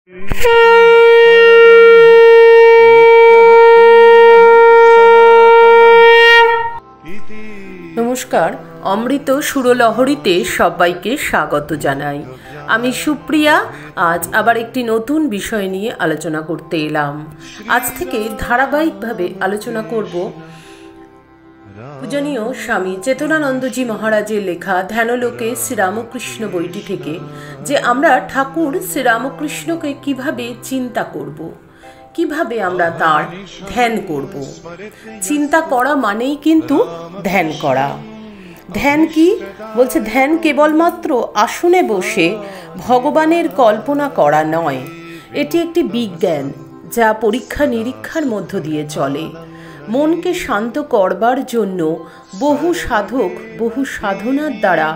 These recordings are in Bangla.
নমস্কার, অমৃত সুরলহরীতে সবাইকে স্বাগত জানাই। আমি সুপ্রিয়া। আজ আবার একটি নতুন বিষয় নিয়ে আলোচনা করতে এলাম। আজ থেকে ধারাবাহিকভাবে আলোচনা করব পূজনীয় স্বামী চেতনানন্দজি মহারাজের লেখা ধ্যানলোকে শ্রীরামকৃষ্ণ বইটি থেকে, যে আমরা ঠাকুর শ্রীরামকৃষ্ণকে কিভাবে চিন্তা করব, কিভাবে আমরা তার ধ্যান করব। চিন্তা করা মানেই কিন্তু ধ্যান করা। ধ্যান কি বলছে? ধ্যান কেবলমাত্র আসনে বসে ভগবানের কল্পনা করা নয়, এটি একটি বিজ্ঞান যা পরীক্ষা নিরীক্ষার মধ্য দিয়ে চলে। মনকে শান্ত করবার জন্য বহু সাধক বহু সাধনার দ্বারা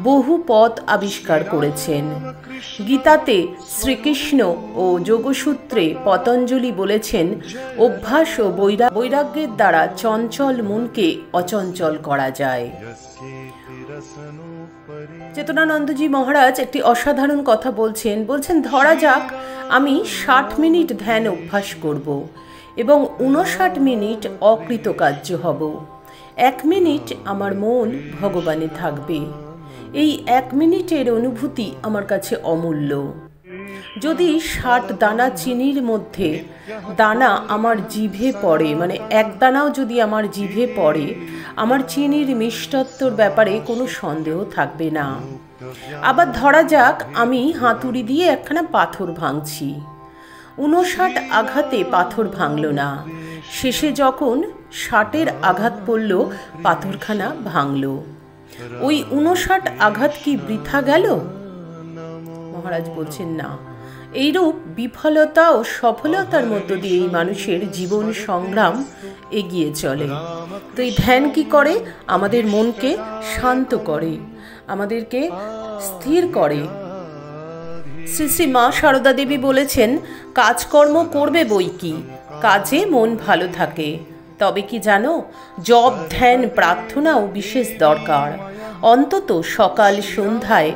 বহু পথ আবিষ্কার করেছেন। গীতাতে শ্রীকৃষ্ণ ও যোগসূত্রে পতঞ্জলি বলেছেন, অভ্যাস ও বৈরাগ্যের দ্বারা চঞ্চল মনকে অচঞ্চল করা যায়। চেতনানন্দজি মহারাজ একটি অসাধারণ কথা বলছেন, ধরা যাক আমি 60 মিনিট ধ্যান অভ্যাস করব এবং 59 মিনিট অকৃতকার্য হব। 1 মিনিট আমার মন ভগবানে থাকবে। এই 1 মিনিটের অনুভূতি আমার কাছে অমূল্য। যদি 60 দানা চিনির মধ্যে দানা আমার জিভে পড়ে, মানে 1 দানাও যদি আমার জিভে পড়ে, আমার চিনির মিষ্টত্বর ব্যাপারে কোনো সন্দেহ থাকবে না। আবার ধরা যাক আমি হাতুড়ি দিয়ে একখানা পাথর ভাঙছি। 59 আঘাতে পাথর ভাঙল না, শেষে যখন 60 আঘাত পড়ল পাথরখানা ভাঙল। ওই 59 আঘাত কি বৃথা গেল? মহারাজ বলছেন না। এইরূপ বিফলতা ও সফলতার মধ্য দিয়ে এই মানুষের জীবন সংগ্রাম এগিয়ে চলে। তো এই ধ্যান কি করে? আমাদের মনকে শান্ত করে, আমাদেরকে স্থির করে। শ্রী শ্রী মা সারদা দেবী বলেছেন, কাজকর্ম করবে বই কি, কাজে মন ভালো থাকে। তবে কি জানো, জপ ধ্যান প্রার্থনাও বিশেষ দরকার। অন্তত সকাল সন্ধ্যায়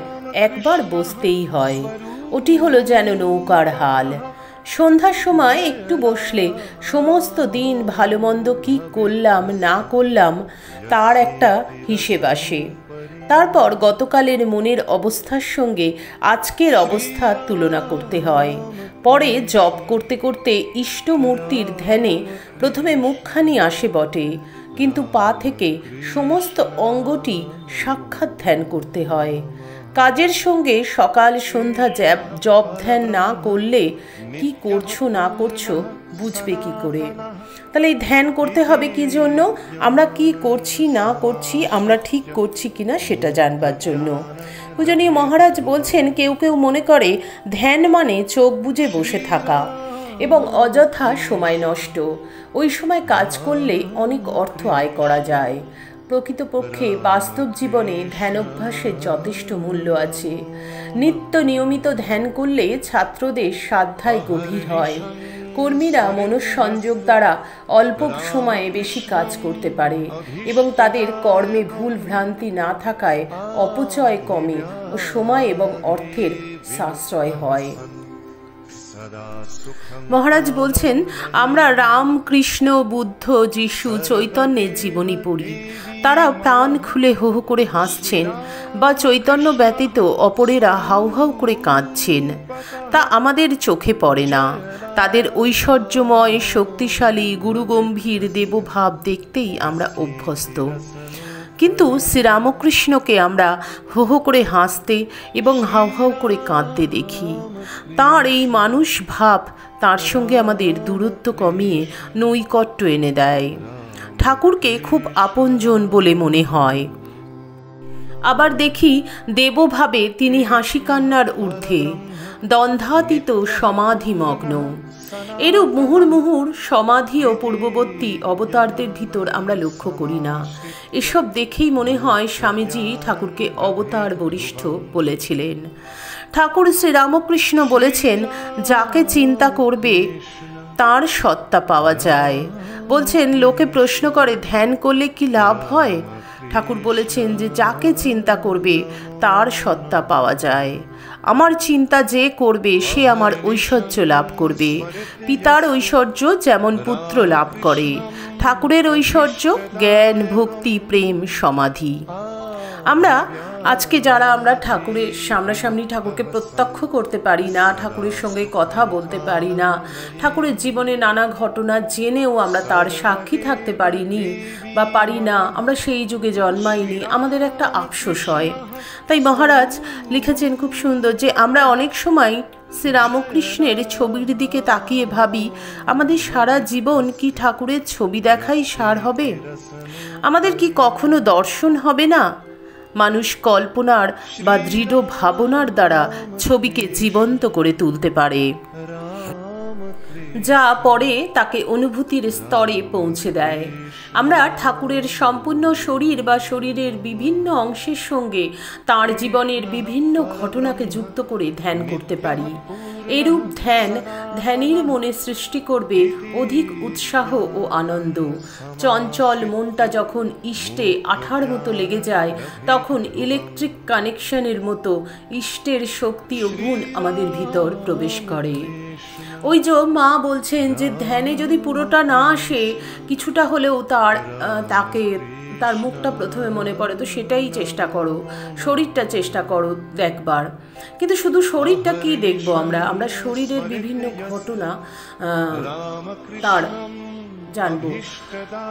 একবার বসতেই হয়। ওটি হলো যেন নৌকার হাল। সন্ধ্যার সময় একটু বসলে সমস্ত দিন ভালো মন্দ কী করলাম না করলাম তার একটা হিসেব আসে। তারপর গতকালের মনের অবস্থার সঙ্গে আজকের অবস্থার তুলনা করতে হয়। পরে জপ করতে করতে ইষ্টমূর্তির ধ্যানে প্রথমে মুখখানি আসে বটে, কিন্তু পা থেকে সমস্ত অঙ্গটি সাক্ষাৎ ধ্যান করতে হয়। কাজের সঙ্গে সকাল সন্ধ্যা জপ ধ্যান না করলে কি করছো না করছো বুঝবে কি করে? তাহলে এই ধ্যান করতে হবে কি জন্য? আমরা কি করছি না করছি, আমরা ঠিক করছি কিনা সেটা জানবার জন্য। পূজনীয় মহারাজ বলছেন, কেউ কেউ মনে করে ধ্যান মানে চোখ বুজে বসে থাকা এবং অযথা সময় নষ্ট। ওই সময় কাজ করলে অনেক অর্থ আয় করা যায়। প্রকৃতপক্ষে বাস্তব জীবনে ধ্যান অভ্যাসের যথেষ্ট মূল্য আছে। নিত্য নিয়মিত ধ্যান করলে ছাত্রদের স্বাধ্যায় গভীর হয়। কর্মীরা মনঃসংযোগ দ্বারা অল্প সময়ে বেশি কাজ করতে পারে এবং তাদের কর্মে ভুল ভ্রান্তি না থাকায় অপচয় কমে ও সময় এবং অর্থের সাশ্রয় হয়। মহারাজ বলছেন, আমরা রাম কৃষ্ণ বুদ্ধ যিশু চৈতন্যের জীবনী পড়ি। তারা প্রাণ খুলে হো হো করে হাসছেন বা চৈতন্য ব্যতীত অপরেরা হাউ হাউ করে কাঁদছেন, তা আমাদের চোখে পড়ে না। তাদের ঐশ্বর্যময় শক্তিশালী গুরুগম্ভীর দেবভাব দেখতেই আমরা অভ্যস্ত। কিন্তু শ্রীরামকৃষ্ণকে আমরা হো হো করে হাসতে এবং হাউ হাউ করে কাঁদতে দেখি। তাঁর এই মানুষ ভাব তাঁর সঙ্গে আমাদের দূরত্ব কমিয়ে নৈকট্য এনে দেয়। ঠাকুরকে খুব আপনজন বলে মনে হয়। আবার দেখি দেবভাবে তিনি হাসি কান্নার ঊর্ধ্বে, দ্বন্দ্বাতীত সমাধিমগ্ন। এরূপ মুহুর্মুহুর সমাধি ও পূর্ববর্তী অবতারদের ভিতর আমরা লক্ষ্য করি না। এসব দেখেই মনে হয় স্বামীজি ঠাকুরকে অবতার বরিষ্ঠ বলেছিলেন। ঠাকুর শ্রীরামকৃষ্ণ বলেছেন, যাকে চিন্তা করবে তার সত্তা পাওয়া যায়। বলছেন, লোকে প্রশ্ন করে ধ্যান করলে কি লাভ হয়? ঠাকুর বলেছেন যে যাকে চিন্তা করবে তার সত্তা পাওয়া যায়। আমার চিন্তা যে করবে সে আমার ঐশ্বর্য লাভ করবে। পিতার ঐশ্বর্য যেমন পুত্র লাভ করে, ঠাকুরের ঐশ্বর্য জ্ঞান, ভক্তি, প্রেম, সমাধি। আমরা আজকে যারা আমরা ঠাকুরের সামনাসামনি ঠাকুরকে প্রত্যক্ষ করতে পারি না, ঠাকুরের সঙ্গে কথা বলতে পারি না, ঠাকুরের জীবনে নানা ঘটনা জেনেও আমরা তার সাক্ষী থাকতে পারিনি বা পারি না, আমরা সেই যুগে জন্মাইনি, আমাদের একটা আফসোস হয়। তাই মহারাজ লিখেছেন খুব সুন্দর যে আমরা অনেক সময় শ্রীরামকৃষ্ণের ছবির দিকে তাকিয়ে ভাবি আমাদের সারা জীবন কি ঠাকুরের ছবি দেখাই সার হবে? আমাদের কি কখনো দর্শন হবে না? মানুষ কল্পনার বা দৃঢ় ভাবনার দ্বারা ছবিকে জীবন্ত করে তুলতে পারে, যা পরে তাকে অনুভূতির স্তরে পৌঁছে দেয়। আমরা ঠাকুরের সম্পূর্ণ শরীর বা শরীরের বিভিন্ন অংশের সঙ্গে তার জীবনের বিভিন্ন ঘটনাকে যুক্ত করে ধ্যান করতে পারি। এরূপ ধ্যানের মনে সৃষ্টি করবে অধিক উৎসাহ ও আনন্দ। চঞ্চল মনটা যখন ইষ্টে আঠার মতো লেগে যায়, তখন ইলেকট্রিক কানেকশনের মতো ইষ্টের শক্তি ও গুণ আমাদের ভিতর প্রবেশ করে। ওই যে মা বলছেন যে ধ্যানে যদি পুরোটা না আসে, কিছুটা হলেও তার মুখটা প্রথমে মনে পড়ে, তো সেটাই চেষ্টা করো, শরীরটা চেষ্টা করো দেখবার। কিন্তু শুধু শরীরটা কি দেখবো আমরা শরীরের বিভিন্ন ঘটনা তার জানবো।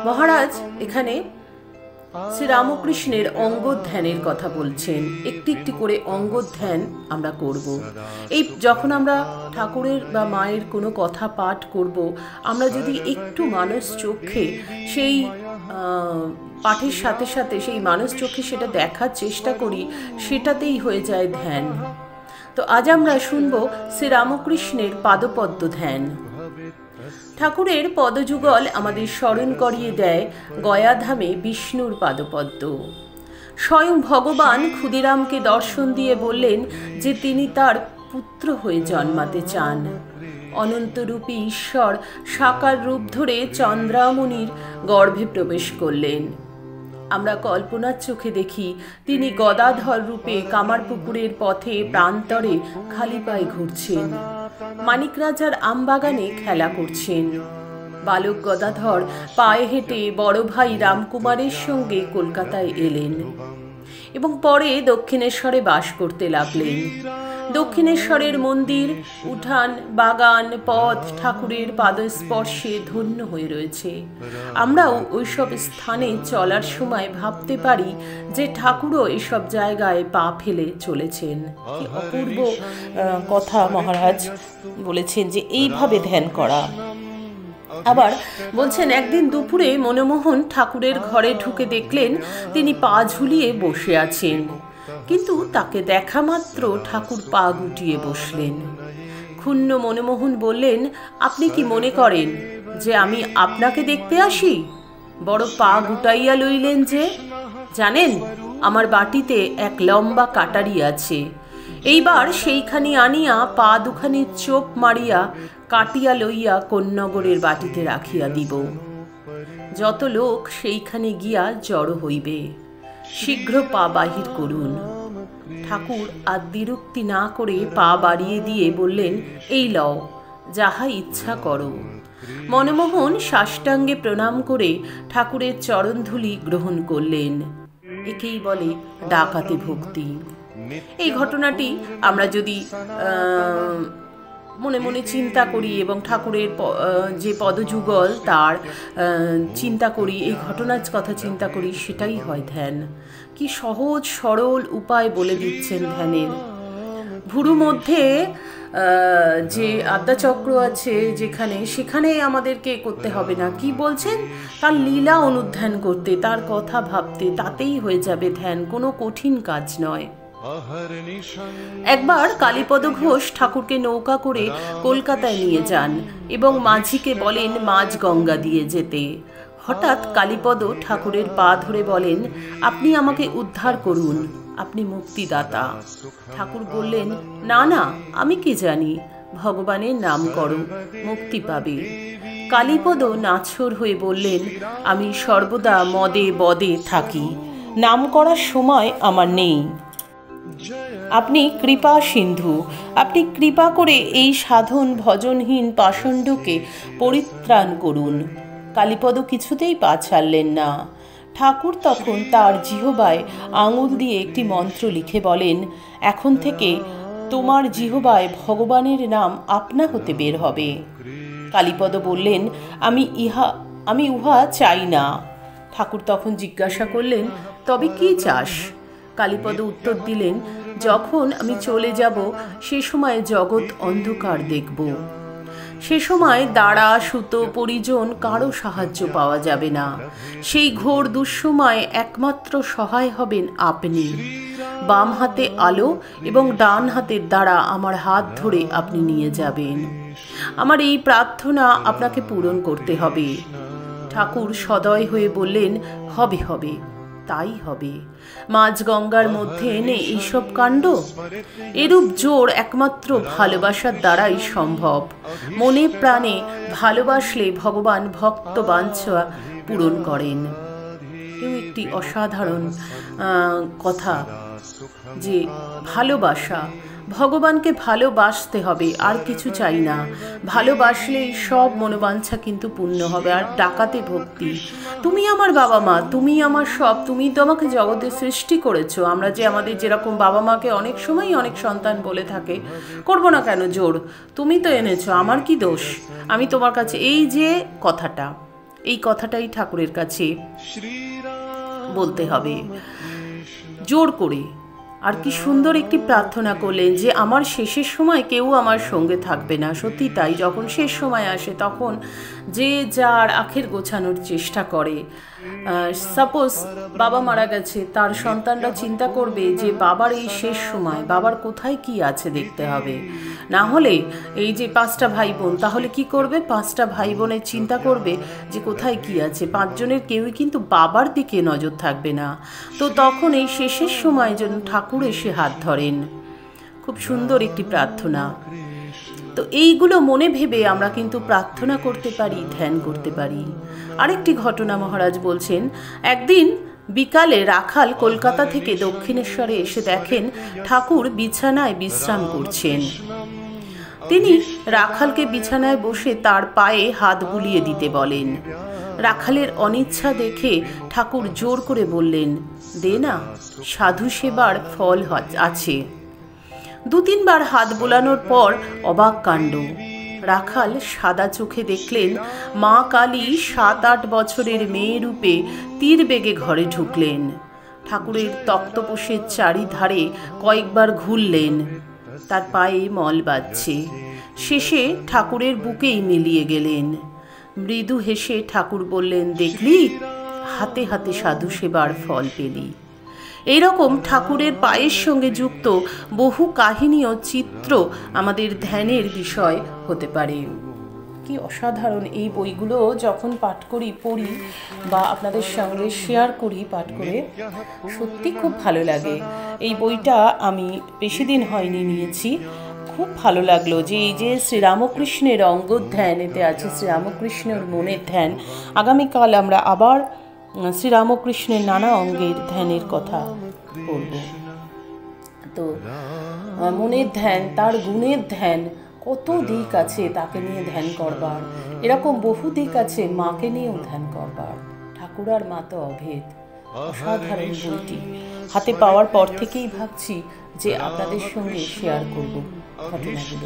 মহারাজ এখানে শ্রীরামকৃষ্ণের অঙ্গ ধ্যানের কথা বলছেন। একটি একটি করে অঙ্গ ধ্যান আমরা করব। এই যখন আমরা ঠাকুরের বা মায়ের কোনো কথা পাঠ করব, আমরা যদি একটু মানস চোখে সেই পাঠের সাথে সাথে সেই মানস চোখে সেটা দেখার চেষ্টা করি, সেটাতেই হয়ে যায় ধ্যান। তো আজ আমরা শুনব শ্রীরামকৃষ্ণের পাদপদ্ম ধ্যান। ঠাকুরের পদযুগল আমাদের স্মরণ করিয়ে দেয় গয়াধামে বিষ্ণুর পাদপদ্ম। স্বয়ং ভগবান ক্ষুদিরামকে দর্শন দিয়ে বললেন যে তিনি তার পুত্র হয়ে জন্মাতে চান। অনন্তরূপী ঈশ্বর সাকার রূপ ধরে চন্দ্রামণির গর্ভে প্রবেশ করলেন। আমরা কল্পনার চোখে দেখি তিনি গদাধর রূপে কামারপুকুরের পথে প্রান্তরে খালি পায়ে ঘুরছেন, মানিক রাজার আমবাগানে খেলা করছেন। বালক গদাধর পায়ে হেঁটে বড় ভাই রামকুমারের সঙ্গে কলকাতায় এলেন এবং পরে দক্ষিণেশ্বরে বাস করতে লাগলেন। দক্ষিণেশ্বরের মন্দির, উঠান, বাগান, পথ ঠাকুরের পাদস্পর্শে ধন্য হয়ে রয়েছে। আমরাও ওইসব স্থানে চলার সময় ভাবতে পারি যে ঠাকুরও এসব জায়গায় পা ফেলে চলেছেন। কি অপূর্ব কথা মহারাজ বলেছেন যে এইভাবে ধ্যান করা। আবার বলছেন একদিন দুপুরে মনমোহন ঠাকুরের ঘরে ঢুকে দেখলেন তিনি পা ঝুলিয়ে বসে আছেন, কিন্তু তাকে দেখা মাত্র ঠাকুর পা গুটিয়ে বসলেন। ক্ষুণ্ণ মনমোহন বললেন, আপনি কি মনে করেন যে আমি আপনাকে দেখতে আসি? বড় পা গুটাইয়া লইলেন যে। জানেন, আমার বাটিতে এক লম্বা কাটারি আছে, এইবার সেইখানি আনিয়া পা দুখানি চোপ মারিয়া কাটিয়া লইয়া কোন্নগরের বাটিতে রাখিয়া দিব। যত লোক সেইখানে গিয়া জড়ো হইবে, শীঘ্র পা বাহির করুন। ঠাকুর আর দ্বিরুক্তি না করে পা বাড়িয়ে দিয়ে বললেন, এই লও, যাহা ইচ্ছা করো। মনমোহন সাষ্টাঙ্গে প্রণাম করে ঠাকুরের চরণধূলি গ্রহণ করলেন। একেই বলে ডাকাতে ভক্তি। এই ঘটনাটি আমরা যদি মনে মনে চিন্তা করি এবং ঠাকুরের যে পদযুগল তার চিন্তা করি, এই ঘটনার কথা চিন্তা করি, সেটাই হয় ধ্যান। কি সহজ সরল উপায় বলে দিচ্ছেন ধ্যানের। ভুরু মধ্যে যে আদ্যাচক্র আছে সেখানে আমাদেরকে করতে হবে না। কি বলছেন? তার লীলা অনুধ্যান করতে, তার কথা ভাবতে, তাতেই হয়ে যাবে ধ্যান। কোনো কঠিন কাজ নয়। একবার কালীপদ ঘোষ ঠাকুরকে নৌকা করে কলকাতায় নিয়ে যান এবং মাঝিকে বলেন মাঝ গঙ্গা দিয়ে যেতে। হঠাৎ কালীপদ ঠাকুরের পা ধরে বলেন, আপনি আমাকে উদ্ধার করুন, আপনি মুক্তিদাতা। ঠাকুর বললেন, না না, আমি কি জানি, ভগবানের নাম করো, মুক্তি পাবে। কালীপদ নাছোড় হয়ে বললেন, আমি সর্বদা মদে বদে থাকি, নাম করার সময় আমার নেই। আপনি কৃপা সিন্ধু, আপনি কৃপা করে এই সাধন ভজনহীন পাষণ্ডকে পরিত্রাণ করুন। কালীপদ কিছুতেই পা ছাড়লেন না। ঠাকুর তখন তার জিহবায় আঙুল দিয়ে একটি মন্ত্র লিখে বলেন, এখন থেকে তোমার জিহবায় ভগবানের নাম আপনা হতে বের হবে। কালীপদ বললেন, আমি উহা চাই না। ঠাকুর তখন জিজ্ঞাসা করলেন, তবে কি চাস? কালীপদ উত্তর দিলেন, যখন আমি চলে যাব সে সময় জগৎ অন্ধকার দেখব। সে সময় দাঁড়া সুতো পরিজন কারো সাহায্য পাওয়া যাবে না। সেই ঘোর দুঃসময় একমাত্র সহায় হবেন আপনি। বাম হাতে আলো এবং ডান হাতের দ্বারা আমার হাত ধরে আপনি নিয়ে যাবেন। আমার এই প্রার্থনা আপনাকে পূরণ করতে হবে। ঠাকুর সদয় হয়ে বললেন, হবে হবে, তাই হবে। মাঝ গঙ্গার মধ্যে এনে এইসব কাণ্ড? এরূপ জোর একমাত্র ভালোবাসার দ্বারাই সম্ভব। মনে প্রাণে ভালোবাসলে ভগবান ভক্ত বাঞ্ছা পূরণ করেন। এও একটি অসাধারণ কথা যে ভালোবাসা, ভগবানকে ভালোবাসতে হবে, আর কিছু চাই না। ভালোবাসলেই সব মনোবাঞ্ছা কিন্তু পূর্ণ হবে। আর ডাকাতে ভক্তি, তুমি আমার বাবা মা, তুমি আমার সব, তুমি তো আমাকে জগতে সৃষ্টি করেছো। আমরা যে আমাদের যেরকম বাবা মাকে অনেক সময় অনেক সন্তান বলে থাকে, করবো না কেন জোর, তুমি তো এনেছো, আমার কি দোষ? আমি তোমার কাছে এই যে কথাটা, এই কথাটাই ঠাকুরের কাছে বলতে হবে জোর করে। আর কি সুন্দর একটি প্রার্থনা করলেন যে আমার শেষের সময় কেউ আমার সঙ্গে থাকবে না। সত্যি তাই, যখন শেষ সময় আসে তখন যে যার আখের গোছানোর চেষ্টা করে। সাপোজ বাবা মারা গেছে, তার সন্তানরা চিন্তা করবে যে বাবার এই শেষ সময়, বাবার কোথায় কি আছে দেখতে হবে। না হলে এই যে 5টা ভাই বোন, তাহলে কি করবে? 5টা ভাই বোনের চিন্তা করবে যে কোথায় কি আছে। 5 জনের কেউই কিন্তু বাবার দিকে নজর থাকবে না। তো তখন এই শেষের সময় যেন ঠাকুর এসে হাত ধরেন। খুব সুন্দর একটি প্রার্থনা। তো এইগুলো মনে ভেবে আমরা কিন্তু প্রার্থনা করতে পারি, ধ্যান করতে পারি। আরেকটি ঘটনা মহারাজ বলছেন, একদিন বিকালে রাখাল কলকাতা থেকে দক্ষিণেশ্বরে এসে দেখেন ঠাকুর বিছানায় বিশ্রাম করছেন। তিনি রাখালকে বিছানায় বসে তার পায়ে হাত বুলিয়ে দিতে বলেন। রাখালের অনিচ্ছা দেখে ঠাকুর জোর করে বললেন, দে না, সাধু সেবার ফল আছে। 2-3 বার হাত বোলানোর পর অবাক কাণ্ড, রাখাল সাদা চোখে দেখলেন মা কালী 7-8 বছরের মেয়ে রূপে তীর বেগে ঘরে ঢুকলেন। ঠাকুরের তক্তপোষের চারিধারে কয়েকবার ঘুরলেন, তার পায়ে মল বাজছে। শেষে ঠাকুরের বুকেই মিলিয়ে গেলেন। মৃদু হেসে ঠাকুর বললেন, দেখলি, হাতে হাতে সাধু সেবার ফল পেলি। এইরকম ঠাকুরের পায়ের সঙ্গে যুক্ত বহু কাহিনী ও চিত্র আমাদের ধ্যানের বিষয় হতে পারে। কি অসাধারণ! এই বইগুলো যখন পাঠ করি, পড়ি বা আপনাদের সঙ্গে শেয়ার করি পাঠ করে, সত্যি খুব ভালো লাগে। এই বইটা আমি বেশি দিন হয়নি নিয়েছি, খুব ভালো লাগলো। যে এই যে শ্রীরামকৃষ্ণের অঙ্গধ্যান, এতে আছে শ্রীরামকৃষ্ণের মনের ধ্যান। আগামীকাল আমরা আবার শ্রীরামকৃষ্ণের নানা অঙ্গের ধ্যানের কথা বলব। তো মনের ধ্যান, তার গুণের ধ্যান, কত দিক আছে তাকে নিয়ে ধ্যান করবার। এরকম বহু দিক আছে মাকে নিয়েও ধ্যান করবার। ঠাকুর আর মা তো অভেদ। অসাধারণ বইটি হাতে পাওয়ার পর থেকেই ভাবছি যে আপনাদের সঙ্গে শেয়ার করব ঘটনাগুলো।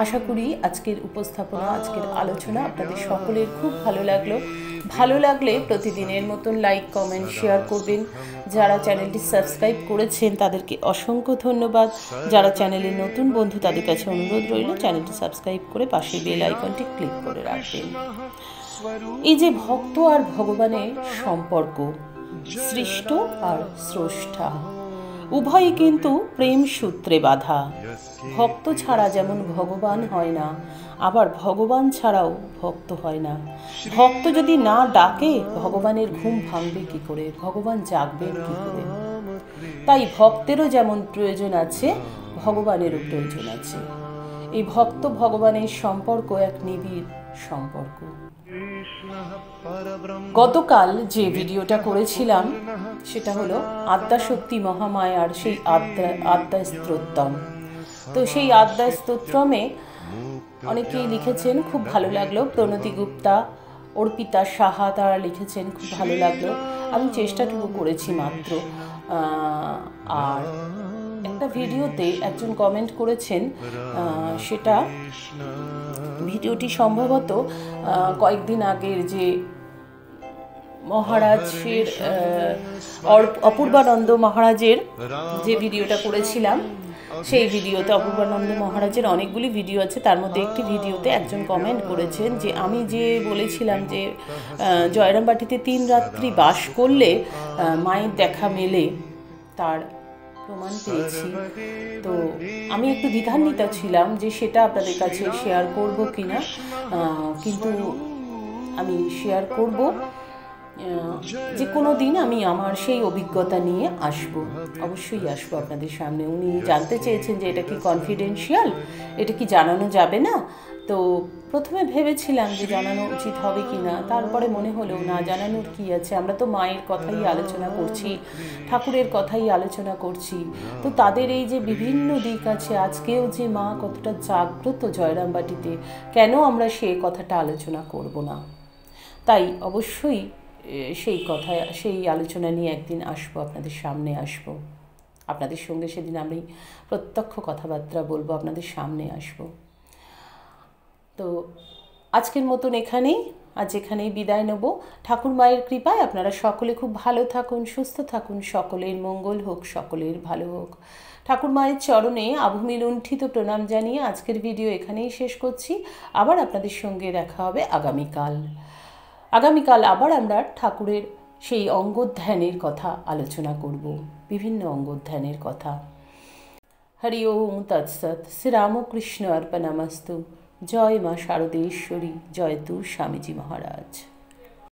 আশা করি আজকের উপস্থাপনা, আজকের আলোচনা আপনাদের সকলের খুব ভালো লাগলো। ভালো লাগলে প্রতিদিনের মতন লাইক, কমেন্ট, শেয়ার করবেন। যারা চ্যানেলটি সাবস্ক্রাইব করেছেন তাদেরকে অসংখ্য ধন্যবাদ। যারা চ্যানেলের নতুন বন্ধু তাদের কাছে অনুরোধ রইল চ্যানেলটি সাবস্ক্রাইব করে পাশে বেল আইকনটি ক্লিক করে রাখবেন। এই যে ভক্ত আর ভগবানের সম্পর্ক, সৃষ্ট আর স্রষ্টা উভয়ই কিন্তু প্রেম সূত্রে বাঁধা। ভক্ত ছাড়া যেমন ভগবান হয় না, আবার ভগবান ছাড়াও ভক্ত হয় না। ভক্ত যদি না ডাকে ভগবানের ঘুম ভাঙবে কি করে, ভগবান জাগবেন কি করে? তাই ভক্তেরও যেমন প্রয়োজন আছে, ভগবানেরও প্রয়োজন আছে। এই ভক্ত ভগবানের সম্পর্ক এক নিবিড় সম্পর্ক। গতকাল যে ভিডিওটা করেছিলাম সেটা হলো আদ্যাশক্তি মহামায়ার সেই আদ্যা স্তোত্রম। তো সেই আদ্যা স্তোত্রমে অনেকেই লিখেছেন, খুব ভালো লাগলো। প্রণতি গুপ্তা, অর্পিতা সাহা তারা লিখেছেন, খুব ভালো লাগলো। আমি চেষ্টাটুকু করেছি মাত্র। আর একটা ভিডিওতে একজন কমেন্ট করেছেন, সেটা ভিডিওটি সম্ভবত কয়েকদিন আগের যে মহারাজের অপূর্বানন্দ মহারাজের যে ভিডিওটা করেছিলাম, সেই ভিডিওতে অপূর্বানন্দ মহারাজের অনেকগুলি ভিডিও আছে, তার মধ্যে একটি ভিডিওতে একজন কমেন্ট করেছেন যে আমি যে বলেছিলাম যে জয়রামবাটিতে 3 রাত্রি বাস করলে মায়ের দেখা মেলে, তার প্রমাণ পেয়েছি। তো আমি একটু দ্বিধান্বিত ছিলাম যে সেটা আপনাদের কাছে শেয়ার করব কিনা, কিন্তু আমি শেয়ার করব। যে কোনো দিন আমি আমার সেই অভিজ্ঞতা নিয়ে আসব, অবশ্যই আসবো আপনাদের সামনে। উনি জানতে চেয়েছেন যে এটা কি কনফিডেন্সিয়াল, এটা কি জানানো যাবে না। তো প্রথমে ভেবেছিলাম যে জানানো উচিত হবে কি না, তারপরে মনে হলো না, জানানোর কি আছে। আমরা তো মায়ের কথাই আলোচনা করছি, ঠাকুরের কথাই আলোচনা করছি। তো তাদের এই যে বিভিন্ন দিক আছে, আজকেও যে মা কতটা জাগ্রত জয়রামবাটিতে, কেন আমরা সেই কথাটা আলোচনা করব না। তাই অবশ্যই সেই আলোচনা নিয়ে একদিন আসবো, আপনাদের সামনে আসবো, আপনাদের সঙ্গে সেদিন আমি প্রত্যক্ষ কথাবার্তা বলবো, আপনাদের সামনে আসবো। তো আজকের মতন এখানেই বিদায় নেব। ঠাকুর মায়ের কৃপায় আপনারা সকলে খুব ভালো থাকুন, সুস্থ থাকুন, সকলের মঙ্গল হোক, সকলের ভালো হোক। ঠাকুর মায়ের চরণে আভূমি লুণ্ঠিত প্রণাম জানিয়ে আজকের ভিডিও এখানেই শেষ করছি। আবার আপনাদের সঙ্গে দেখা হবে আগামীকাল আবার আমরা ঠাকুরের সেই অঙ্গধ্যানের কথা আলোচনা করব, বিভিন্ন অঙ্গধ্যানের কথা। হরি ওম তৎসৎ। শ্রীরামকৃষ্ণ অর্পণমস্তু। জয় মা শারদেশ্বরী, জয় তু স্বামীজি মহারাজ।